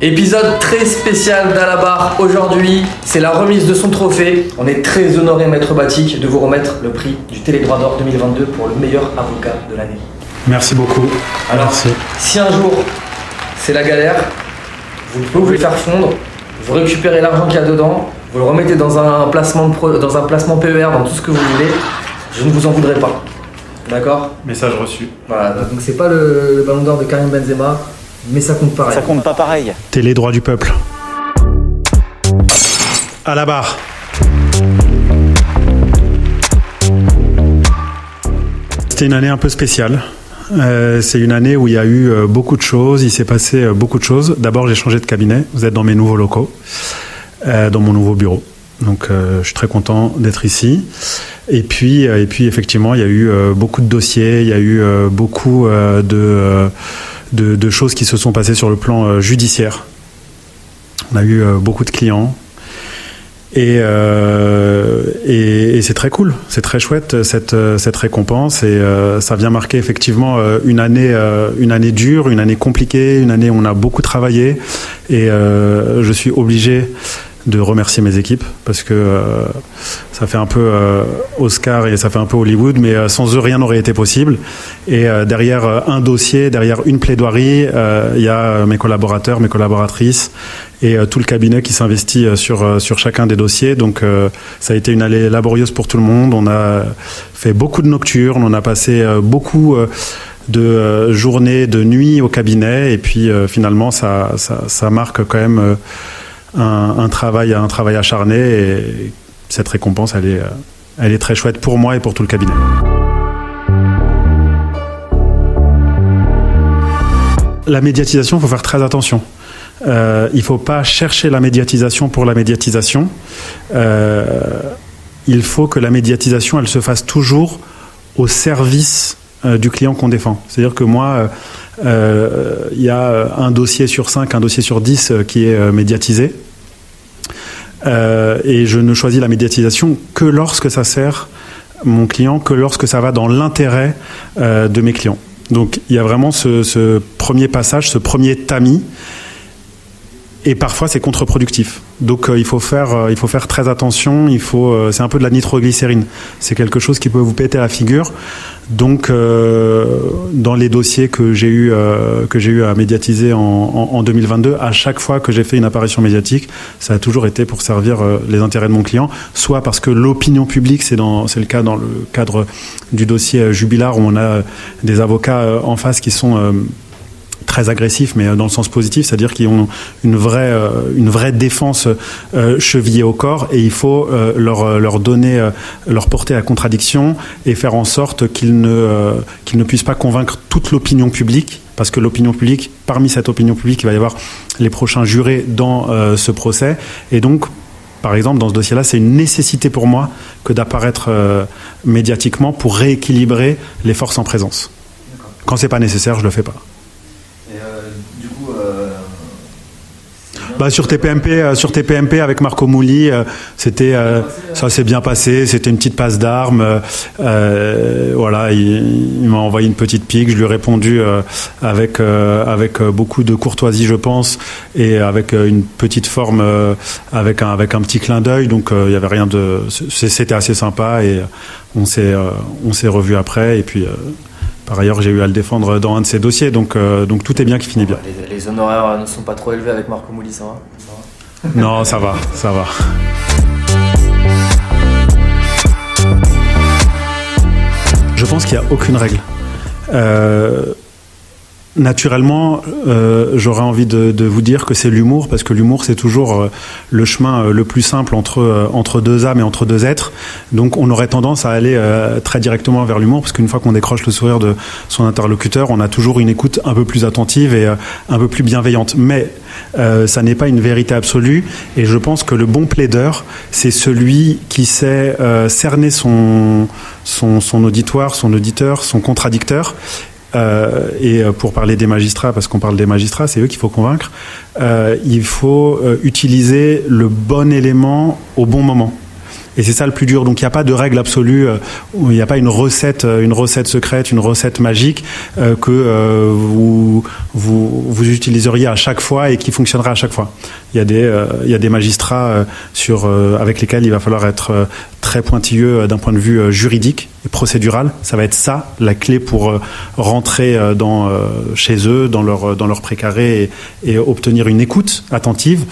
Épisode très spécial d'Alabar. Aujourd'hui, c'est la remise de son trophée. On est très honoré, Maître Batik, de vous remettre le prix du Télédroit d'Or 2022 pour le meilleur avocat de l'année. Merci beaucoup. Alors, merci. Si un jour c'est la galère, vous pouvez le faire fondre, vous récupérez l'argent qu'il y a dedans, vous le remettez dans un placement, dans un placement PER, dans tout ce que vous voulez, je ne vous en voudrais pas. D'accord ? Message reçu. Voilà, donc c'est pas le ballon d'or de Karim Benzema, mais ça compte pareil. Ça compte pas pareil. Télédroit du peuple. Alabar. C'était une année un peu spéciale. C'est une année où il y a eu beaucoup de choses, il s'est passé beaucoup de choses. D'abord, j'ai changé de cabinet. Vous êtes dans mes nouveaux locaux, dans mon nouveau bureau. Donc, je suis très content d'être ici. Et puis, effectivement, il y a eu beaucoup de dossiers, il y a eu beaucoup de choses qui se sont passées sur le plan judiciaire. On a eu beaucoup de clients. Et c'est très cool, c'est très chouette cette récompense, et ça vient marquer effectivement une année dure, une année compliquée, une année où on a beaucoup travaillé, et je suis obligé de remercier mes équipes parce que ça fait un peu Oscar et ça fait un peu Hollywood, mais sans eux rien n'aurait été possible. Et derrière un dossier, derrière une plaidoirie, il y a mes collaborateurs, mes collaboratrices et tout le cabinet qui s'investit sur chacun des dossiers. Donc ça a été une année laborieuse pour tout le monde. On a fait beaucoup de nocturnes, on a passé beaucoup de journées, de nuits au cabinet, et puis finalement ça marque quand même un travail acharné, et cette récompense elle est très chouette pour moi et pour tout le cabinet. La médiatisation, il faut faire très attention. Il ne faut pas chercher la médiatisation pour la médiatisation. Il faut que la médiatisation, elle se fasse toujours au service du client qu'on défend. C'est-à-dire que moi, il y a un dossier sur 5, un dossier sur 10 qui est médiatisé. Et je ne choisis la médiatisation que lorsque ça sert mon client, que lorsque ça va dans l'intérêt de mes clients. Donc il y a vraiment ce premier passage, ce premier tamis, et parfois c'est contre-productif. Donc il faut faire très attention. C'est un peu de la nitroglycérine. C'est quelque chose qui peut vous péter la figure. Donc dans les dossiers que j'ai eu à médiatiser en 2022, à chaque fois que j'ai fait une apparition médiatique, ça a toujours été pour servir les intérêts de mon client, soit parce que l'opinion publique, c'est le cas dans le cadre du dossier Jubilard, où on a des avocats en face qui sont très agressifs, mais dans le sens positif, c'est-à-dire qu'ils ont une vraie défense chevillée au corps, et il faut leur donner, leur porter à contradiction et faire en sorte qu'ils ne puissent pas convaincre toute l'opinion publique, parce que l'opinion publique, parmi cette opinion publique, il va y avoir les prochains jurés dans ce procès, et donc par exemple, dans ce dossier-là, c'est une nécessité pour moi que d'apparaître médiatiquement pour rééquilibrer les forces en présence. Quand c'est pas nécessaire, je le fais pas. Sur TPMP avec Marco Mouli, ça s'est bien passé. C'était une petite passe d'armes. Voilà, il m'a envoyé une petite pique. Je lui ai répondu avec beaucoup de courtoisie, je pense, et avec une petite forme, avec un petit clin d'œil. Donc il y avait rien de. C'était assez sympa, et on s'est revus après, et puis. Par ailleurs, j'ai eu à le défendre dans un de ses dossiers, donc tout est bien qui finit bien. Les honoraires ne sont pas trop élevés avec Marco Mouli, ça va ? Non, ça va. Je pense qu'il n'y a aucune règle. Naturellement, j'aurais envie de vous dire que c'est l'humour, parce que l'humour, c'est toujours le chemin le plus simple entre deux âmes et entre deux êtres. Donc on aurait tendance à aller très directement vers l'humour, parce qu'une fois qu'on décroche le sourire de son interlocuteur, on a toujours une écoute un peu plus attentive et un peu plus bienveillante. Mais ça n'est pas une vérité absolue, et je pense que le bon plaideur, c'est celui qui sait cerner son auditoire, son auditeur, son contradicteur. Et pour parler des magistrats, parce qu'on parle des magistrats, c'est eux qu'il faut convaincre, il faut utiliser le bon élément au bon moment. Et c'est ça le plus dur. Donc il n'y a pas de règle absolue, il n'y a pas une recette secrète, une recette magique que vous utiliseriez à chaque fois et qui fonctionnerait à chaque fois. Il y a des magistrats avec lesquels il va falloir être très pointilleux d'un point de vue juridique et procédural. Ça va être ça, la clé pour rentrer chez eux, dans leur précaré et obtenir une écoute attentive.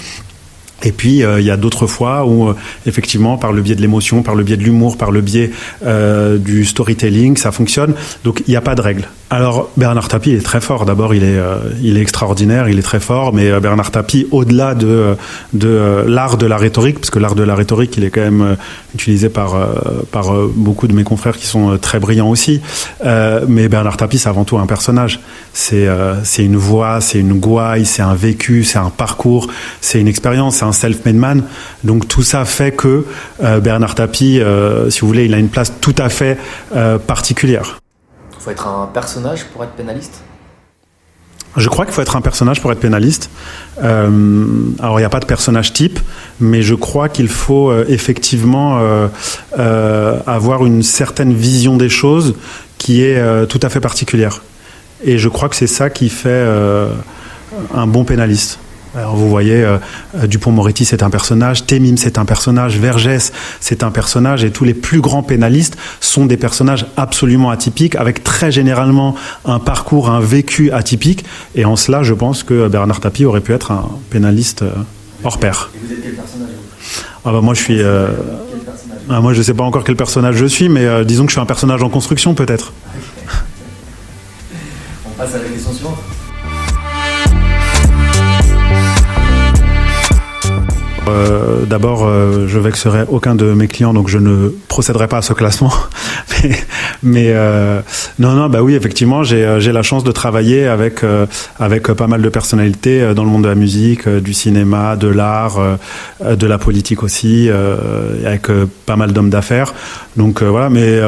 Et puis, il y a d'autres fois où, effectivement, par le biais de l'émotion, par le biais de l'humour, par le biais du storytelling, ça fonctionne. Donc, il n'y a pas de règle. Alors, Bernard Tapie est très fort. D'abord, il est extraordinaire, il est très fort. Mais Bernard Tapie, au-delà de l'art de la rhétorique, parce que l'art de la rhétorique, il est quand même utilisé par beaucoup de mes confrères qui sont très brillants aussi. Mais Bernard Tapie, c'est avant tout un personnage. C'est une voix, c'est une gouaille, c'est un vécu, c'est un parcours, c'est une expérience, c'est un self-made man. Donc tout ça fait que Bernard Tapie, si vous voulez, il a une place tout à fait particulière. Il faut être un personnage pour être pénaliste ? Je crois qu'il faut être un personnage pour être pénaliste. Alors, il n'y a pas de personnage type, mais je crois qu'il faut effectivement avoir une certaine vision des choses qui est tout à fait particulière. Et je crois que c'est ça qui fait un bon pénaliste. Alors vous voyez, Dupond-Moretti c'est un personnage, Temim c'est un personnage, Vergès c'est un personnage, et tous les plus grands pénalistes sont des personnages absolument atypiques, avec très généralement un parcours, un vécu atypique. Et en cela, je pense que Bernard Tapie aurait pu être un pénaliste hors pair. Et vous êtes quel personnage ? Moi je suis... moi je ne sais pas encore quel personnage je suis, mais disons que je suis un personnage en construction peut-être. On passe à la question suivante. D'abord, je vexerai aucun de mes clients, donc je ne procéderai pas à ce classement. mais non, bah oui, effectivement, j'ai la chance de travailler avec pas mal de personnalités dans le monde de la musique, du cinéma, de l'art, de la politique aussi, avec pas mal d'hommes d'affaires. Donc voilà, mais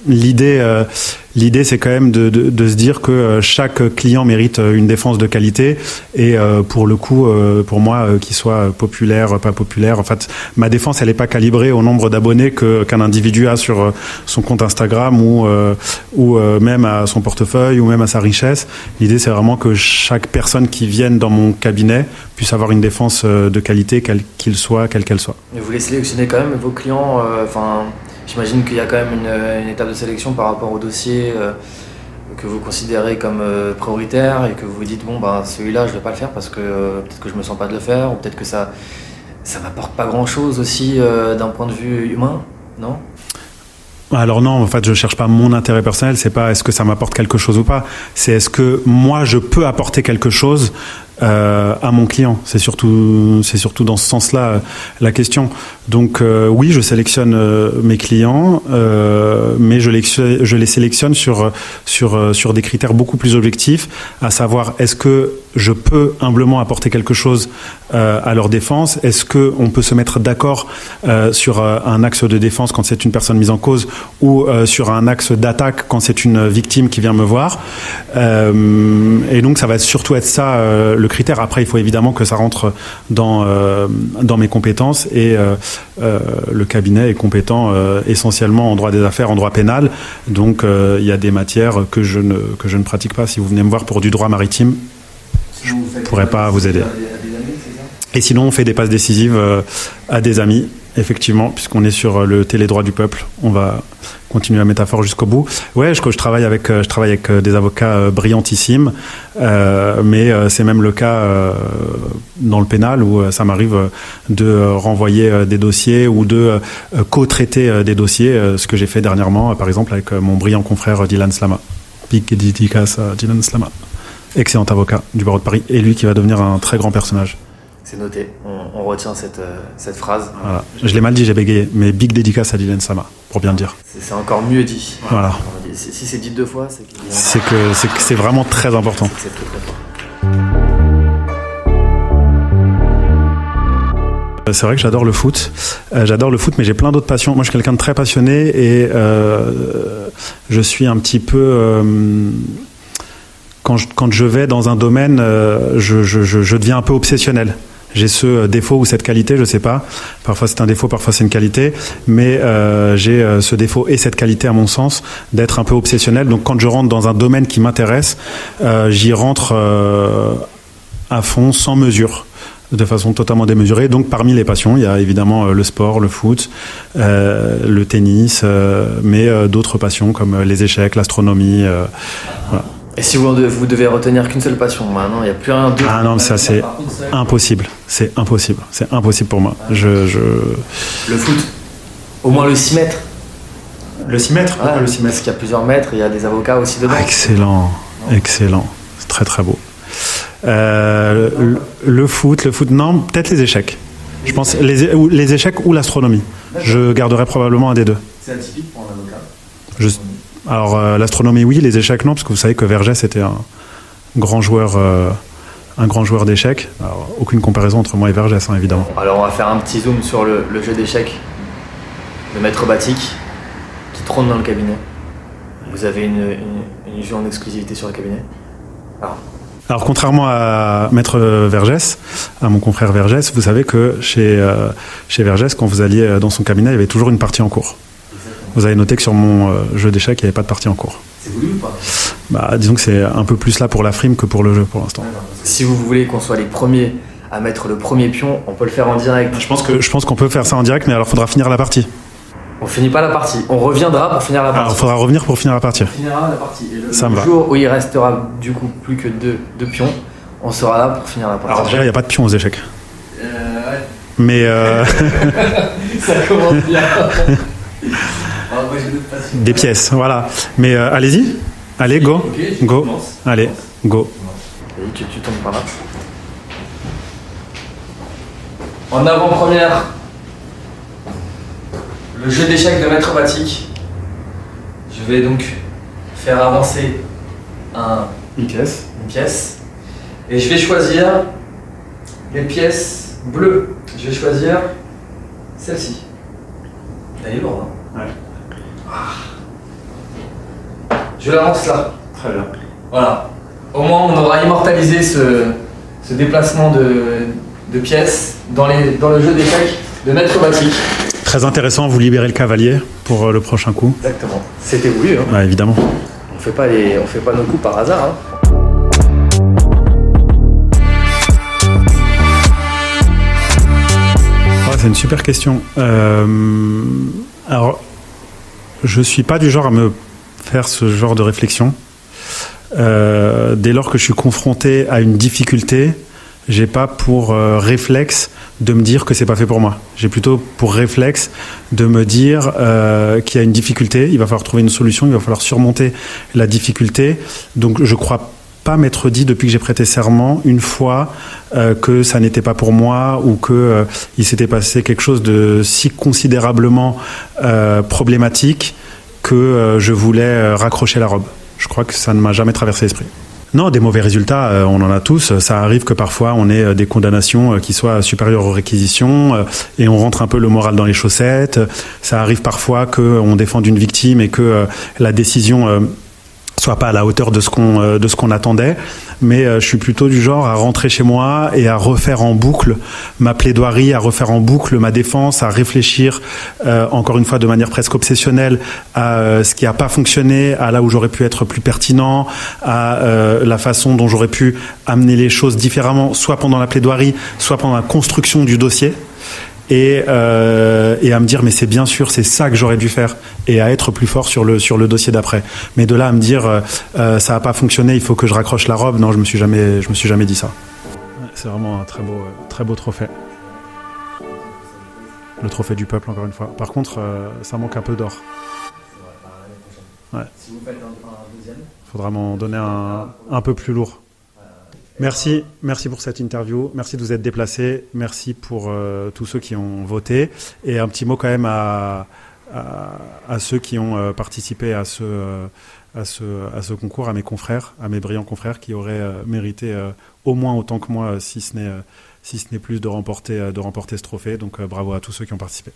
l'idée, c'est quand même de se dire que chaque client mérite une défense de qualité. Et pour le coup, pour moi, qu'il soit populaire, pas populaire, en fait, ma défense, elle n'est pas calibrée au nombre d'abonnés qu'un individu a sur son compte Instagram ou même à son portefeuille ou même à sa richesse. L'idée, c'est vraiment que chaque personne qui vienne dans mon cabinet puisse avoir une défense de qualité, quelle qu'elle soit. Et vous les sélectionnez quand même, vos clients, j'imagine qu'il y a quand même une étape de sélection par rapport au dossier que vous considérez comme prioritaire et que vous vous dites celui-là je vais pas le faire parce que peut-être que je me sens pas de le faire, ou peut-être que ça m'apporte pas grand-chose aussi d'un point de vue humain, non ? Alors non, en fait, je cherche pas mon intérêt personnel, c'est pas est-ce que ça m'apporte quelque chose ou pas, c'est est-ce que moi je peux apporter quelque chose à mon client. C'est surtout dans ce sens-là la question. Donc oui, je sélectionne mes clients, mais je les sélectionne sur des critères beaucoup plus objectifs, à savoir est-ce que je peux humblement apporter quelque chose à leur défense, est-ce qu'on peut se mettre d'accord sur un axe de défense quand c'est une personne mise en cause, ou sur un axe d'attaque quand c'est une victime qui vient me voir. Et donc ça va surtout être ça le critère. Après, il faut évidemment que ça rentre dans mes compétences, et le cabinet est compétent essentiellement en droit des affaires, en droit pénal. Donc il y a des matières que je ne pratique pas. Si vous venez me voir pour du droit maritime, je ne pourrais pas vous aider. Et sinon, on fait des passes décisives à des amis, effectivement, puisqu'on est sur le télédroit du peuple. On va continuer la métaphore jusqu'au bout. Ouais, je travaille avec des avocats brillantissimes, mais c'est même le cas dans le pénal, où ça m'arrive de renvoyer des dossiers ou de co-traiter des dossiers, ce que j'ai fait dernièrement, par exemple, avec mon brillant confrère Dylan Slama. Big dédicace à Dylan Slama. Excellent avocat du barreau de Paris, et lui qui va devenir un très grand personnage. C'est noté, on retient cette phrase. Voilà. Je l'ai mal dit, j'ai bégayé, mais big dédicace à Dylan Slama, pour bien le dire. C'est encore mieux dit. Voilà. Si c'est dit deux fois, c'est que c'est vraiment très important. C'est très très fort. C'est vrai que j'adore le foot, mais j'ai plein d'autres passions. Moi, je suis quelqu'un de très passionné, et je suis un petit peu... Quand je vais dans un domaine, je deviens un peu obsessionnel. j'ai ce défaut ou cette qualité, je sais pas. Parfois c'est un défaut, parfois c'est une qualité, mais j'ai ce défaut et cette qualité à mon sens d'être un peu obsessionnel. Donc quand je rentre dans un domaine qui m'intéresse, j'y rentre à fond, sans mesure, de façon totalement démesurée. Donc parmi les passions, il y a évidemment le sport, le foot, le tennis, mais d'autres passions comme les échecs, l'astronomie. Voilà. Et si vous devez retenir qu'une seule passion, maintenant il n'y a plus rien d'autre. Ah non, mais ça c'est impossible. C'est impossible. C'est impossible pour moi. Le foot, au moins le 6 mètres. Le 6 mètres Ouais, le 6 mètres. parce qu'il y a plusieurs mètres, il y a des avocats aussi dedans. Ah, excellent, excellent. C'est très très beau. Le foot, non, peut-être les échecs. Je pense les échecs ou l'astronomie. Je garderai probablement un des deux. C'est atypique pour un avocat. Alors l'astronomie oui, les échecs non, parce que vous savez que Vergès était un grand joueur d'échecs. Alors, aucune comparaison entre moi et Vergès, hein, évidemment. Alors on va faire un petit zoom sur le jeu d'échecs de Maître Batik qui trône dans le cabinet. Vous avez une vue en exclusivité sur le cabinet. Alors contrairement à Maître Vergès, à mon confrère Vergès, vous savez que chez Vergès, quand vous alliez dans son cabinet, il y avait toujours une partie en cours. Vous avez noté que sur mon jeu d'échecs, il n'y avait pas de partie en cours. C'est voulu ou pas? Disons que c'est un peu plus là pour la frime que pour le jeu pour l'instant. Si vous voulez qu'on soit les premiers à mettre le premier pion, on peut le faire en direct. Je pense qu'on peut faire ça en direct, mais alors il faudra finir la partie. On finit pas la partie, on reviendra pour finir la partie. Alors il faudra revenir pour finir la partie. On finira la partie. Et ça me va. Le jour où il restera du coup plus que deux pions, on sera là pour finir la partie. Alors déjà, il n'y a pas de pion aux échecs. Ouais. Mais ça commence bien. Moi, j'ai d'autres passions. des pièces, voilà. Mais allez-y, allez, go, Okay, go, allez, go. Et tu tombes par là. En avant-première, le jeu d'échecs de Maître Batik. Je vais donc faire avancer Une pièce. une pièce. Et je vais choisir les pièces bleues. Je vais choisir celle-ci. Elle est lourde, hein? Ouais. Je l'avance là. Très bien. Voilà. Au moins, on aura immortalisé ce déplacement de pièces dans le jeu d'échecs de Maître Batik. Très intéressant, vous libérez le cavalier pour le prochain coup. Exactement. C'était voulu, hein. Ouais, évidemment. On fait pas nos coups par hasard, hein. C'est une super question. Alors, je suis pas du genre à me faire ce genre de réflexion. Dès lors que je suis confronté à une difficulté, j'ai pas pour réflexe de me dire que c'est pas fait pour moi. J'ai plutôt pour réflexe de me dire qu'il y a une difficulté, il va falloir trouver une solution, il va falloir surmonter la difficulté. Donc je crois pas m'être dit depuis que j'ai prêté serment une fois que ça n'était pas pour moi ou que il s'était passé quelque chose de si considérablement problématique que je voulais raccrocher la robe. Je crois que ça ne m'a jamais traversé l'esprit. Non, des mauvais résultats, on en a tous. Ça arrive que parfois on ait des condamnations qui soient supérieures aux réquisitions et on rentre un peu le moral dans les chaussettes. Ça arrive parfois qu'on défende une victime et que la décision soit pas à la hauteur de ce qu'on attendait, mais je suis plutôt du genre à rentrer chez moi et à refaire en boucle ma plaidoirie, à refaire en boucle ma défense, à réfléchir encore une fois de manière presque obsessionnelle à ce qui n'a pas fonctionné, à là où j'aurais pu être plus pertinent, à la façon dont j'aurais pu amener les choses différemment, soit pendant la plaidoirie, soit pendant la construction du dossier. Et à me dire mais c'est bien sûr c'est ça que j'aurais dû faire et à être plus fort sur le dossier d'après, mais de là à me dire ça n'a pas fonctionné, il faut que je raccroche la robe, non, je me suis jamais dit ça. C'est vraiment un très beau trophée, le trophée du peuple encore une fois. Par contre ça manque un peu d'or. Ouais. Si vous faites un deuxième, faudra m'en donner un peu plus lourd. Merci pour cette interview, merci de vous être déplacés, merci pour tous ceux qui ont voté et un petit mot quand même à ceux qui ont participé à ce concours, à mes confrères, à mes brillants confrères qui auraient mérité au moins autant que moi, si ce n'est plus de remporter ce trophée. Donc bravo à tous ceux qui ont participé.